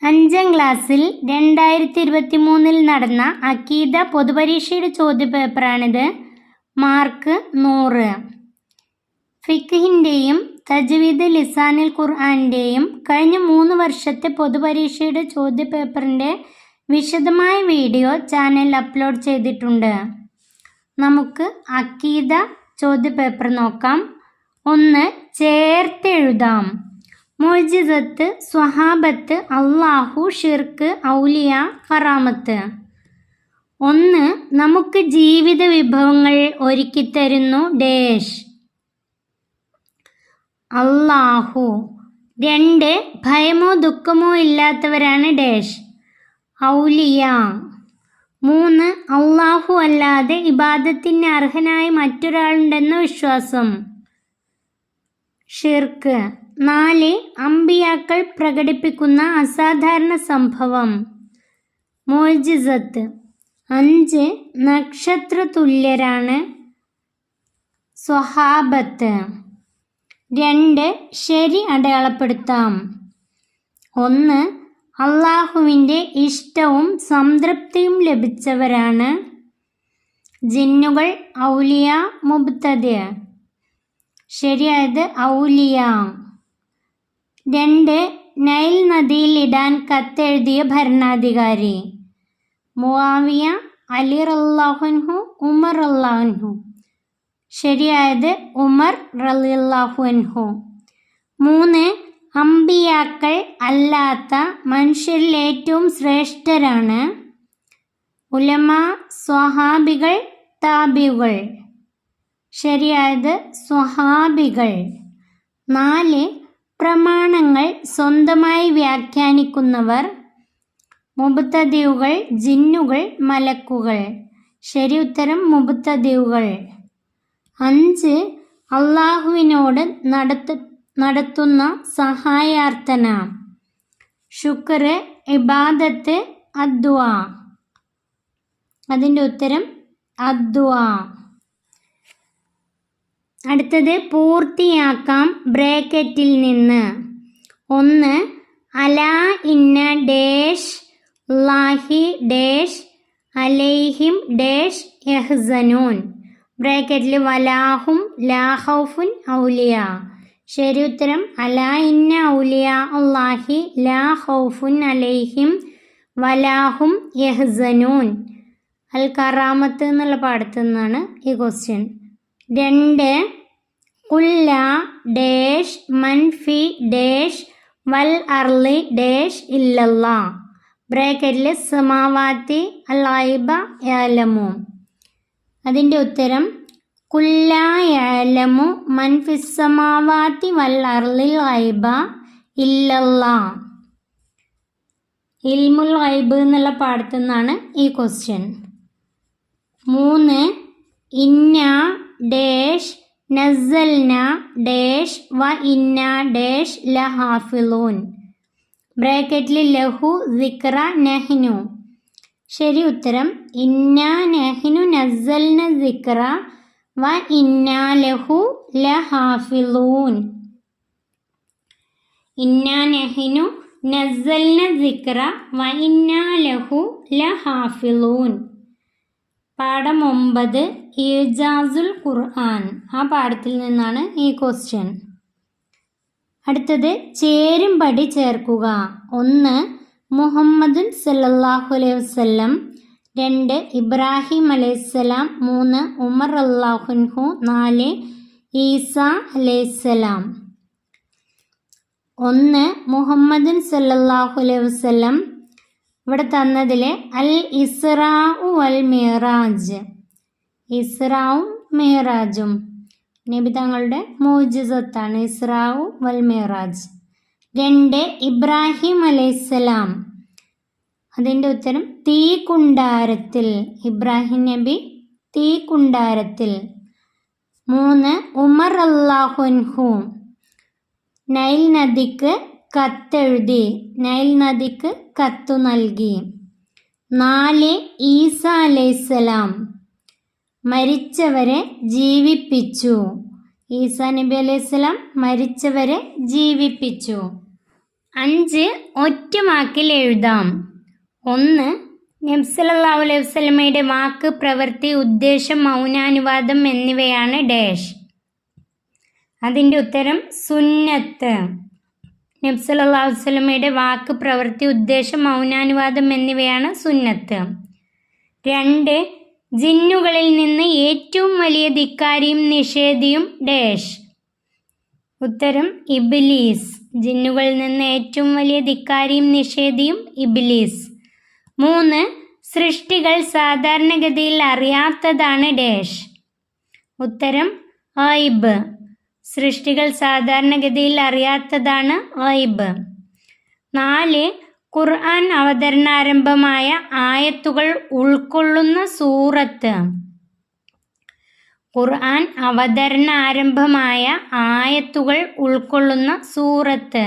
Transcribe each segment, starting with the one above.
5ാം ക്ലാസ്സിൽ 2023 നടന്ന അഖീദ പൊതുപരീക്ഷയുടെ ചോദ്യപേപ്പറാണിത്. മാർക്ക് 100. ഫിഖ്ഹിൻ്റെയും തജ്വീദ് ലിസാനിൽ ഖുർആനിൻ്റെയും കഴിഞ്ഞ 3 വർഷത്തെ പൊതുപരീക്ഷയുടെ ചോദ്യപേപ്പറിൻ്റെ വിശദമായ വീഡിയോ ചാനലിൽ അപ്ലോഡ് ചെയ്തിട്ടുണ്ട്. നമുക്ക് അഖീദ ചോദ്യപേപ്പർ നോക്കാം. 1. ചേർത്തെഴുതാം. മുഅ്ജിസത്ത്, സ്വഹാബത്ത്, അള്ളാഹു, ഷിർക്ക്, ഔലിയ, കറാമത്ത്. 1. നമുക്ക് ജീവിത വിഭവങ്ങൾ ഒരുക്കിത്തരുന്നു ഡേഷ് അള്ളാഹു. 2. ഭയമോ ദുഃഖമോ ഇല്ലാത്തവരാണ് ഡേഷ് ഔലിയ. 3. അള്ളാഹു അല്ലാതെ ഇബാദത്തിന് അർഹനായ മറ്റൊരാളുണ്ടെന്ന വിശ്വാസം ഷിർക്ക്. 4. അമ്പിയാക്കൾ പ്രകടിപ്പിക്കുന്ന അസാധാരണ സംഭവം മുഅ്ജിസത്ത്. 5. നക്ഷത്ര തുല്യരാണ് സ്വഹാബത്ത്. 2. ശരി അടയാളപ്പെടുത്താം. 1. അള്ളാഹുവിൻ്റെ ഇഷ്ടവും സംതൃപ്തിയും ലഭിച്ചവരാണ് ജിന്നുകൾ. ഔലിയ, മുബ്തദി. ശരിയായത് ഔലിയ. 2. നൈൽ നദിയിൽ ഇടാൻ കത്തെഴുതിയ ഭരണാധികാരി മുആവിയ, അലി റളിയല്ലാഹു അൻഹു, ഉമർ റളിയല്ലാഹു അൻഹു. ശരിയായത് ഉമർ റളിയല്ലാഹു അൻഹു. 3. അമ്പിയാക്കൾ അല്ലാത്ത മനുഷ്യരിൽ ഏറ്റവും ശ്രേഷ്ഠരാണ് ഉലമ, സ്വഹാബികൾ, താബിഉകൾ. ശരിയായത് സ്വഹാബികൾ. 4. പ്രമാണങ്ങൾ സ്വന്തമായി വ്യാഖ്യാനിക്കുന്നവർ മുബ്തദിഉകൾ, ജിന്നുകൾ, മലക്കുകൾ. ശരി ഉത്തരം മുബ്തദിഉകൾ. 5. അള്ളാഹുവിനോട് നടത്തുന്ന സഹായാർത്ഥന ശുക്ർ, ഇബാദത്ത്, അദ്ദുആ. അതിൻ്റെ ഉത്തരം അദ്ദുആ. അടുത്തത് പൂർത്തിയാക്കാം ബ്രാക്കറ്റിൽ നിന്ന്. 1. അലാ ഇന്ന ഡേഷ് ലാഹി ഡേഷ് അലൈഹിം ഡേഷ് യഹ്സനൂൻ. ബ്രാക്കറ്റിൽ വലാഹും ലാ ഖൗഫുൻ ഔലിയ. ശരി ഉത്തരം അലാ ഇന്ന ഔലിയ അല്ലാഹി ലാ ഖൗഫുൻ അലൈഹിം വലാഹും യഹ്സനൂൻ. അൽ കറാമത്ത് എന്നുള്ള പാഠത്തു നിന്നാണ് ഈ ക്വസ്റ്റ്യൻ. 2. കുല്ല ഡേഷ് മൻഫി ഡേഷ് വൽ അർളി ഡേഷ് ഇല്ലല്ലാ. ബ്രാക്കറ്റിൽ സമാവാത്തി അൽ ഗൈബ യഅലമു. അതിൻ്റെ ഉത്തരം കുല്ല യഅലമു മൻഫി സമാവാത്തി വൽ അർളിൽ ഗൈബ ഇല്ലല്ലാ. ഇൽമുൽ ഗൈബ് എന്നുള്ള പാഠത്തു നിന്നാണ് ഈ ക്വസ്റ്റ്യൻ. 3. ഇന്ന ഡേഷ് നസ്സൽന ഡേഷ് വ ഇന്ന ഡേഷ് ലഹാഫിളൂൻ. ബ്രാക്കറ്റിൽ ലഹു സിക്ര നഹ്നു. ശരി ഉത്തരം ഇന്ന നഹ്നു നസ്സൽന സിക്ര വ ഇന്ന ലഹു ലഹാഫിളൂൻ. ഇന്ന നഹ്നു നസ്സൽന സിക്ര വ ഇന്ന ലഹു ലഹാഫിളൂൻ. പാഠം 9 ഇജാസുൽ ഖുർആൻ. ആ പാഠത്തിൽ നിന്നാണ് ഈ ക്വസ്റ്റ്യൻ. അടുത്തത് ചേരുംപടി ചേർക്കുക. 1. മുഹമ്മദ് സല്ലല്ലാഹു അലൈഹി വസല്ലം. 2. ഇബ്രാഹിം അലൈഹിസ്സലാം. 3. ഉമർ റളിയല്ലാഹു അൻഹു. 4. ഈസ അലൈഹിസ്സലാം. 1. മുഹമ്മദ് സല്ലല്ലാഹു അലൈഹി വസല്ലം. ഇവിടെ തന്നതിൽ അൽ ഇസ്റാഉ വൽ മിറാജ്. ഇസ്റാവും മിറാജും നബി തങ്ങളുടെ മുഅ്ജിസത്താണ് ഇസ്റാഉ വൽ മിറാജ്. 2. ഇബ്രാഹിം അലൈഹിസ്സലാം. അതിൻ്റെ ഉത്തരം തീ കുണ്ടാരത്തിൽ. ഇബ്രാഹിം നബി തീ കുണ്ടാരത്തിൽ. 3. ഉമർ റളിയല്ലാഹു അൻഹു നൈൽ നദിക്ക് കത്തെഴുതി. നൈൽ നദിക്ക് കത്തു നൽകി. 4. ഈസ അലൈഹിസ്സലാം മരിച്ചവരെ ജീവിപ്പിച്ചു. ഈസാ നബി അലൈഹിസ്സലാം മരിച്ചവരെ ജീവിപ്പിച്ചു. 5 ഒറ്റവാക്കിൽ എഴുതാം. 1 നബി സല്ലല്ലാഹു അലൈഹി വസല്ലമയുടെ വാക്ക്, പ്രവൃത്തി, ഉദ്ദേശം, മൗനാനുവാദം എന്നിവയാണ് ഡാഷ്. അതിൻ്റെ ഉത്തരം സുന്നത്ത്. നബി സല്ലല്ലാഹു അലൈഹി വസല്ലമയുടെ വാക്ക്, പ്രവൃത്തി, ഉദ്ദേശം, മൗനാനുവാദം എന്നിവയാണ് സുന്നത്ത്. 2 ജിന്നുകളിൽ നിന്ന് ഏറ്റവും വലിയ ധിക്കാരിയും നിഷേധിയും ഡാഷ്. ഉത്തരം ഇബ്ലീസ്. ജിന്നുകളിൽ നിന്ന് ഏറ്റവും വലിയ ധിക്കാരിയും നിഷേധിയും ഇബ്ലീസ്. 3 സൃഷ്ടികൾ സാധാരണഗതിയിൽ അറിയാത്തതാണ് ഡാഷ്. ഉത്തരം ഗൈബ്. സൃഷ്ടികൾ സാധാരണഗതിയിൽ അറിയാത്തതാണ് ഗൈബ്. 4 ഖുർആൻ അവതരണാരംഭമായ ആയത്തുകൾ ഉൾക്കൊള്ളുന്ന സൂറത്ത്. ഖുർആൻ അവതരണാരംഭമായ ആയത്തുകൾ ഉൾക്കൊള്ളുന്ന സൂറത്ത്.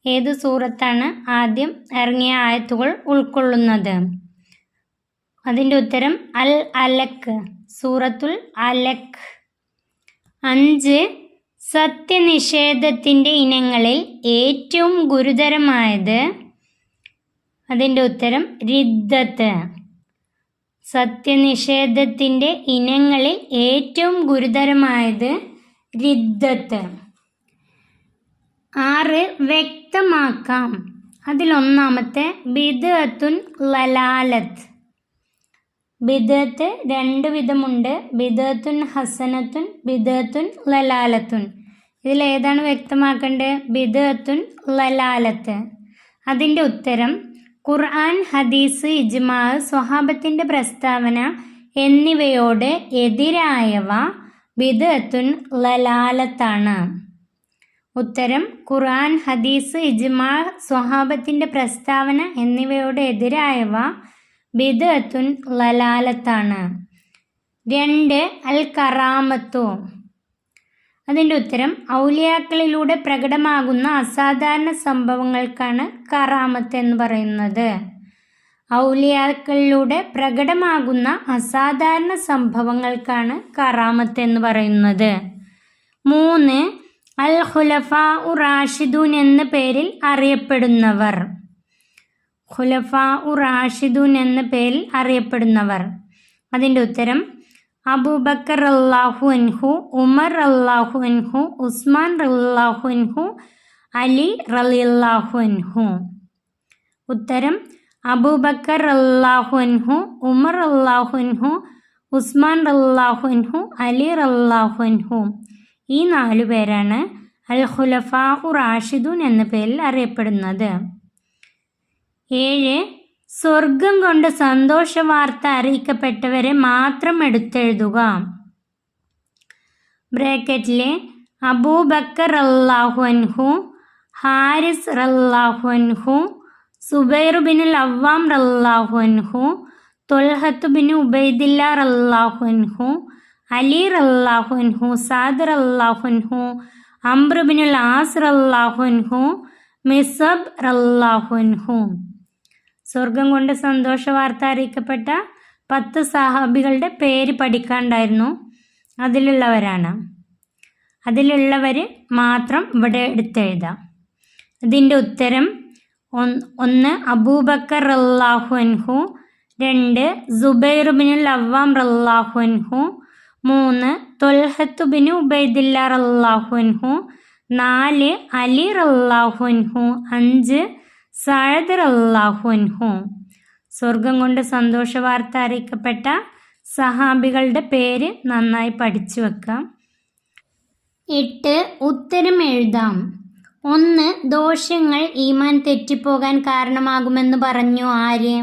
ഏത് സൂറത്താണ് ആദ്യം ഇറങ്ങിയ ആയത്തുകൾ ഉൾക്കൊള്ളുന്നത്? അതിൻ്റെ ഉത്തരം അൽ അലക്ക്, സൂറത്തുൽ അലക്ക്. 5 സത്യനിഷേധത്തിൻ്റെ ഇനങ്ങളിൽ ഏറ്റവും ഗുരുതരമായത്. അതിൻ്റെ ഉത്തരം റിദ്ദത്ത്. സത്യനിഷേധത്തിൻ്റെ ഇനങ്ങളിൽ ഏറ്റവും ഗുരുതരമായത് റിദ്ദത്ത്. 6 വ്യക്തമാക്കാം. അതിലൊന്നാമത്തെ ബിദ്അത്തുൻ ലലാലത്ത്. ബിദ്അത്ത് 2 വിധമുണ്ട്. ബിദ്അത്തുൻ ഹസനത്തുൻ, ബിദ്അത്തുൻ ലലാലത്തുൻ. ഇതിലേതാണ് വ്യക്തമാക്കേണ്ടത്? ബിദ്അത്തുൻ ലലാലത്ത്. അതിൻ്റെ ഉത്തരം ഖുർആൻ, ഹദീസ്, ഇജ്മാ, സ്വഹാബത്തിൻ്റെ പ്രസ്താവന എന്നിവയോട് എതിരായവ ബിദ്അത്തുൻ ലലാലത്താണ്. ഉത്തരം ഖുർആൻ, ഹദീസ്, ഇജ്മാ, സ്വഹാബത്തിൻ്റെ പ്രസ്താവന എന്നിവയോട് എതിരായവ ബിദ്അത്തുൻ ലലാലത്താണ്. 2 അൽ കറാമത്തു. അതിൻ്റെ ഉത്തരം ഔലിയാക്കളിലൂടെ പ്രകടമാകുന്ന അസാധാരണ സംഭവങ്ങൾക്കാണ് കറാമത്ത് എന്ന് പറയുന്നത്. ഔലിയാക്കളിലൂടെ പ്രകടമാകുന്ന അസാധാരണ സംഭവങ്ങൾക്കാണ് കറാമത്ത് എന്ന് പറയുന്നത്. 3 അൽ ഖുലഫാഉ റാഷിദൂൻ എന്ന പേരിൽ അറിയപ്പെടുന്നവർ. ഖുലഫാഉ റാഷിദൂൻ എന്ന പേരിൽ അറിയപ്പെടുന്നവർ. അതിൻ്റെ ഉത്തരം അബൂബക്കർ റളിയല്ലാഹു അൻഹു, ഉമർ റളിയല്ലാഹു അൻഹു, ഉസ്മാൻ റളിയല്ലാഹു അൻഹു, അലി റളിയല്ലാഹു അൻഹു. ഉത്തരം അബൂബക്കർ റളിയല്ലാഹു അൻഹു, ഉമർ റളിയല്ലാഹു അൻഹു, ഉസ്മാൻ റളിയല്ലാഹു അൻഹു, അലി റളിയല്ലാഹു അൻഹു. ഈ 4 പേരാണ് അൽ ഖുലഫാഉ റാഷിദൂൻ എന്ന പേരിൽ അറിയപ്പെടുന്നത്. 7 സ്വർഗം കൊണ്ട് സന്തോഷ വാർത്ത അറിയിക്കപ്പെട്ടവരെ മാത്രം എടുത്തെഴുതുക. ബ്രാക്കറ്റിലെ അബൂബക്കർ റളിയല്ലാഹു അൻഹു, ഹാരിസ് റളിയല്ലാഹു അൻഹു, സുബൈർ ബിനുൽ അവ്വാം റളിയല്ലാഹു അൻഹു, ത്വൽഹത്ത് ബിൻ ഉബൈദില്ല റളിയല്ലാഹു അൻഹു, അലി റളിയല്ലാഹു അൻഹു, സാദ് റളിയല്ലാഹു അൻഹു, അംർ ബിനുൽ ആസ് റളിയല്ലാഹു അൻഹു, മിസ്അബ് റളിയല്ലാഹു അൻഹു. സ്വർഗം കൊണ്ട് സന്തോഷ വാർത്ത അറിയിക്കപ്പെട്ട 10 സഹാബികളുടെ പേര് പഠിക്കാണ്ടായിരുന്നു. അതിലുള്ളവർ മാത്രം ഇവിടെ എടുത്തെഴുതാം. ഇതിൻ്റെ ഉത്തരം 1 അബൂബക്കർ റളിയല്ലാഹു അൻഹു, 2 സുബൈർ ബിനുൽ അവ്വാം റളിയല്ലാഹു അൻഹു, 3 ത്വൽഹത്ത് ബിൻ ഉബൈദില്ല റളിയല്ലാഹു അൻഹു, 4 അലി റളിയല്ലാഹു അൻഹു, 5 സഅദ് റളിയല്ലാഹു അൻഹു. സ്വർഗം കൊണ്ട് സന്തോഷ വാർത്ത അറിയിക്കപ്പെട്ട സഹാബികളുടെ പേര് നന്നായി പഠിച്ചു വെക്കാം. 8 ഉത്തരം എഴുതാം. 1 ദോഷങ്ങൾ ഈമാൻ തെറ്റിപ്പോകാൻ കാരണമാകുമെന്ന് പറഞ്ഞു ആര്?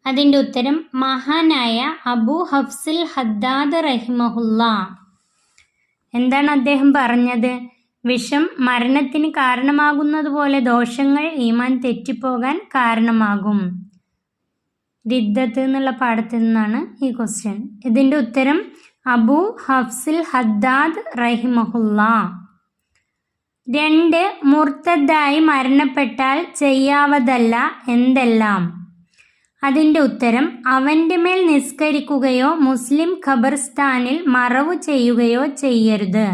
അതിൻ്റെ ഉത്തരം മഹാനായ അബൂ ഹഫ്സുൽ ഹദ്ദാദ് റഹിമഹുല്ലാ. എന്താണ് അദ്ദേഹം പറഞ്ഞത്? വിഷം മരണത്തിന് കാരണമാകുന്നത് പോലെ ദോഷങ്ങൾ ഈമാൻ തെറ്റിപ്പോകാൻ കാരണമാകും. റിദ്ദത്ത് എന്നുള്ള പാഠത്തിൽ നിന്നാണ് ഈ ക്വസ്റ്റ്യൻ. ഇതിൻ്റെ ഉത്തരം അബൂ ഹഫ്സുൽ ഹദ്ദാദ് റഹിമഹുല്ലാ. 2 മുർത്തദ്ദായി മരണപ്പെട്ടാൽ ചെയ്യാവതല്ല എന്തെല്ലാം? അതിൻ്റെ ഉത്തരം അവൻ്റെ മേൽ നിസ്കരിക്കുകയോ മുസ്ലിം ഖബർസ്ഥാനിൽ മറവു ചെയ്യുകയോ ചെയ്യരുത്.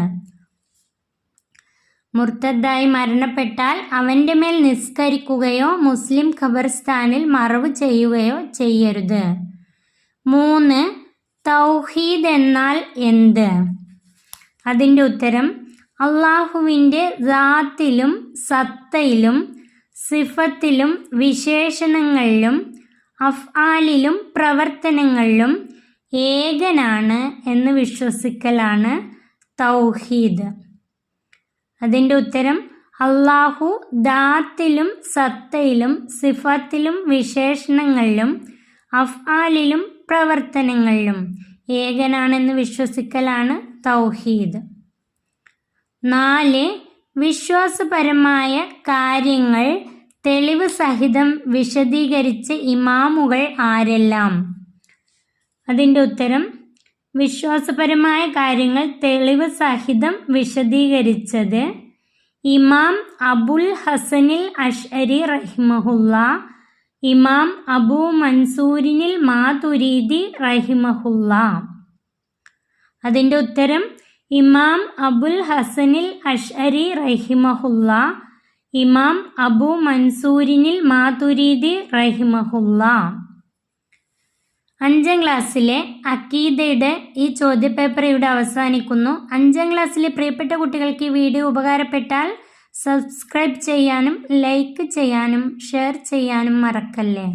മുർത്തദ്ദായി മരണപ്പെട്ടാൽ അവൻ്റെ മേൽ നിസ്കരിക്കുകയോ മുസ്ലിം ഖബർസ്ഥാനിൽ മറവ് ചെയ്യുകയോ ചെയ്യരുത്. 3. തൗഹീദ് എന്നാൽ എന്ത്? അതിൻ്റെ ഉത്തരം അള്ളാഹുവിൻ്റെ ദാത്തിലും സത്തയിലും സിഫത്തിലും വിശേഷണങ്ങളിലും അഫ്ആലിലും പ്രവർത്തനങ്ങളിലും ഏകനാണ് എന്ന് വിശ്വസിക്കലാണ് തൗഹീദ്. അതിൻ്റെ ഉത്തരം അള്ളാഹു ദാത്തിലും സത്തയിലും സിഫത്തിലും വിശേഷണങ്ങളിലും അഫ്ആലിലും പ്രവർത്തനങ്ങളിലും ഏകനാണെന്ന് വിശ്വസിക്കലാണ് തൗഹീദ്. 4. വിശ്വാസപരമായ കാര്യങ്ങൾ തെളിവ് സഹിതം വിശദീകരിച്ച ഇമാമുകൾ ആരെല്ലാം? അതിൻ്റെ ഉത്തരം വിശ്വാസപരമായ കാര്യങ്ങൾ തെളിവ് സഹിതം വിശദീകരിച്ചത് ഇമാം അബുൽ ഹസനിൽ അഷ്അരി റഹിമഹുല്ല, ഇമാം അബൂ മൻസൂരിനിൽ മാതുരീദി റഹിമഹുല്ല. അതിൻ്റെ ഉത്തരം ഇമാം അബുൽ ഹസനിൽ അഷ്അരി റഹിമഹുല്ല, ഇമാം അബൂ മൻസൂരിനിൽ മാതുരീദി റഹിമഹുല്ല. 5ാം ക്ലാസ്സിലെ അക്കീദയുടെ ഈ ചോദ്യപേപ്പർ ഇവിടെ അവസാനിക്കുന്നു. 5ാം ക്ലാസ്സിലെ പ്രിയപ്പെട്ട കുട്ടികൾക്ക് ഈ വീഡിയോ ഉപകാരപ്പെട്ടാൽ സബ്സ്ക്രൈബ് ചെയ്യാനും ലൈക്ക് ചെയ്യാനും ഷെയർ ചെയ്യാനും മറക്കല്ലേ.